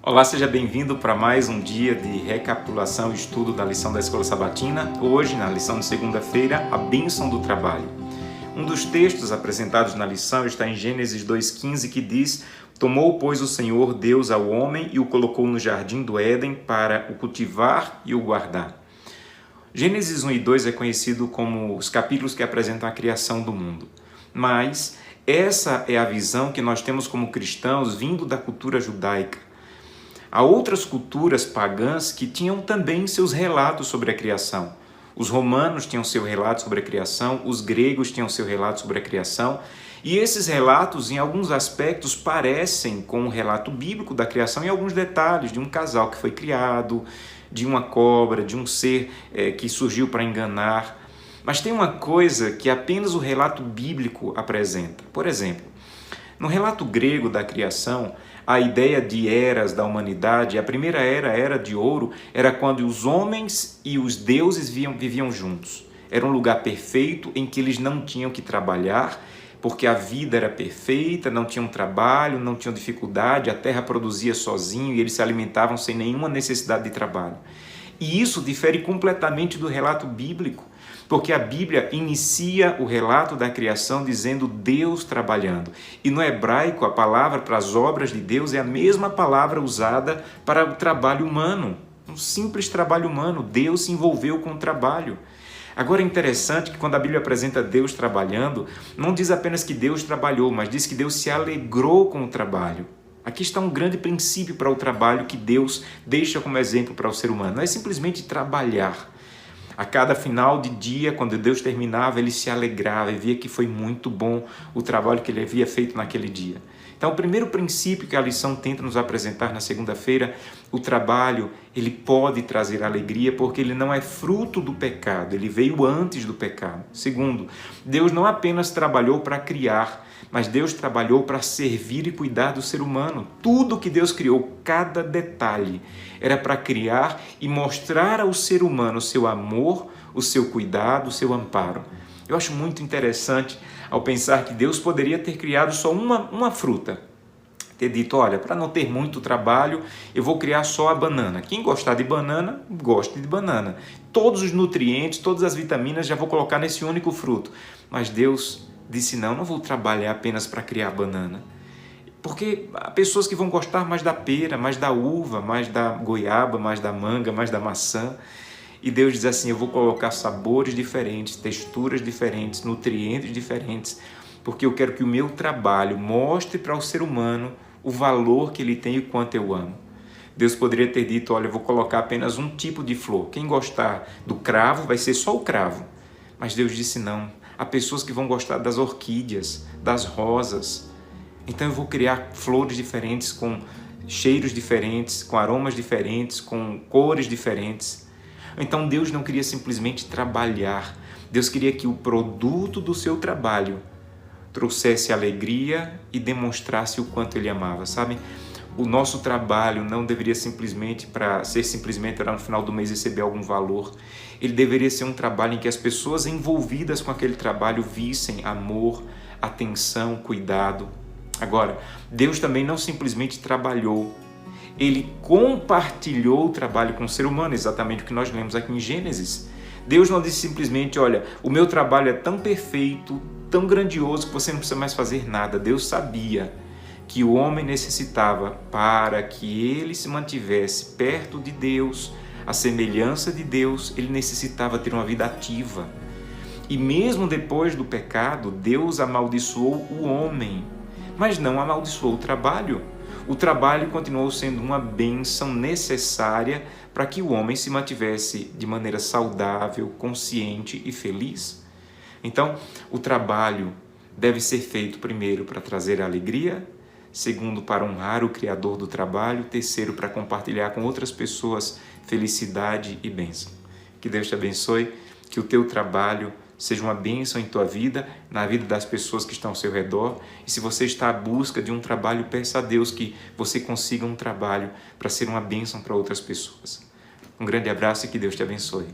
Olá, seja bem-vindo para mais um dia de recapitulação e estudo da lição da Escola Sabatina. Hoje, na lição de segunda-feira, a bênção do trabalho. Um dos textos apresentados na lição está em Gênesis 2,15, que diz: Tomou, pois, o Senhor Deus ao homem e o colocou no jardim do Éden para o cultivar e o guardar. Gênesis 1 e 2 é conhecido como os capítulos que apresentam a criação do mundo. Mas essa é a visão que nós temos como cristãos vindo da cultura judaica. Há outras culturas pagãs que tinham também seus relatos sobre a criação. Os romanos tinham seu relato sobre a criação, os gregos tinham seu relato sobre a criação, e esses relatos, em alguns aspectos, parecem com o relato bíblico da criação em alguns detalhes, de um casal que foi criado, de uma cobra, de um ser que surgiu para enganar. Mas tem uma coisa que apenas o relato bíblico apresenta. Por exemplo, no relato grego da criação, a ideia de eras da humanidade, a primeira era, a era de ouro, era quando os homens e os deuses viviam juntos. Era um lugar perfeito em que eles não tinham que trabalhar, porque a vida era perfeita, não tinham trabalho, não tinham dificuldade, a terra produzia sozinho e eles se alimentavam sem nenhuma necessidade de trabalho. E isso difere completamente do relato bíblico, porque a Bíblia inicia o relato da criação dizendo Deus trabalhando. E no hebraico, a palavra para as obras de Deus é a mesma palavra usada para o trabalho humano. Um simples trabalho humano. Deus se envolveu com o trabalho. Agora é interessante que quando a Bíblia apresenta Deus trabalhando, não diz apenas que Deus trabalhou, mas diz que Deus se alegrou com o trabalho. Aqui está um grande princípio para o trabalho que Deus deixa como exemplo para o ser humano. Não é simplesmente trabalhar. A cada final de dia, quando Deus terminava, ele se alegrava e via que foi muito bom o trabalho que ele havia feito naquele dia. Então, o primeiro princípio que a lição tenta nos apresentar na segunda-feira, o trabalho, ele pode trazer alegria porque ele não é fruto do pecado, ele veio antes do pecado. Segundo, Deus não apenas trabalhou para criar, mas Deus trabalhou para servir e cuidar do ser humano. Tudo que Deus criou, cada detalhe, era para criar e mostrar ao ser humano o seu amor, o seu cuidado, o seu amparo. Eu acho muito interessante ao pensar que Deus poderia ter criado só uma fruta. Ter dito, olha, para não ter muito trabalho, eu vou criar só a banana. Quem gostar de banana, goste de banana. Todos os nutrientes, todas as vitaminas já vou colocar nesse único fruto. Mas Deus disse, não vou trabalhar apenas para criar banana. Porque há pessoas que vão gostar mais da pera, mais da uva, mais da goiaba, mais da manga, mais da maçã. E Deus diz assim, eu vou colocar sabores diferentes, texturas diferentes, nutrientes diferentes, porque eu quero que o meu trabalho mostre para o ser humano o valor que ele tem e o quanto eu amo. Deus poderia ter dito, olha, eu vou colocar apenas um tipo de flor. Quem gostar do cravo vai ser só o cravo. Mas Deus disse não. Há pessoas que vão gostar das orquídeas, das rosas. Então eu vou criar flores diferentes, com cheiros diferentes, com aromas diferentes, com cores diferentes. Então Deus não queria simplesmente trabalhar. Deus queria que o produto do seu trabalho trouxesse alegria e demonstrasse o quanto Ele amava, sabe? O nosso trabalho não deveria simplesmente para no final do mês receber algum valor. Ele deveria ser um trabalho em que as pessoas envolvidas com aquele trabalho vissem amor, atenção, cuidado. Agora, Deus também não simplesmente trabalhou, Ele compartilhou o trabalho com o ser humano, exatamente o que nós lemos aqui em Gênesis. Deus não disse simplesmente, olha, o meu trabalho é tão perfeito, tão grandioso que você não precisa mais fazer nada. Deus sabia que o homem necessitava para que ele se mantivesse perto de Deus, a semelhança de Deus, ele necessitava ter uma vida ativa. E mesmo depois do pecado, Deus amaldiçoou o homem, mas não amaldiçoou o trabalho. O trabalho continuou sendo uma bênção necessária para que o homem se mantivesse de maneira saudável, consciente e feliz. Então, o trabalho deve ser feito primeiro para trazer alegria, segundo para honrar o Criador do trabalho, terceiro para compartilhar com outras pessoas felicidade e bênção. Que Deus te abençoe, que o teu trabalho seja uma bênção em tua vida, na vida das pessoas que estão ao seu redor. E se você está à busca de um trabalho, peça a Deus que você consiga um trabalho para ser uma bênção para outras pessoas. Um grande abraço e que Deus te abençoe.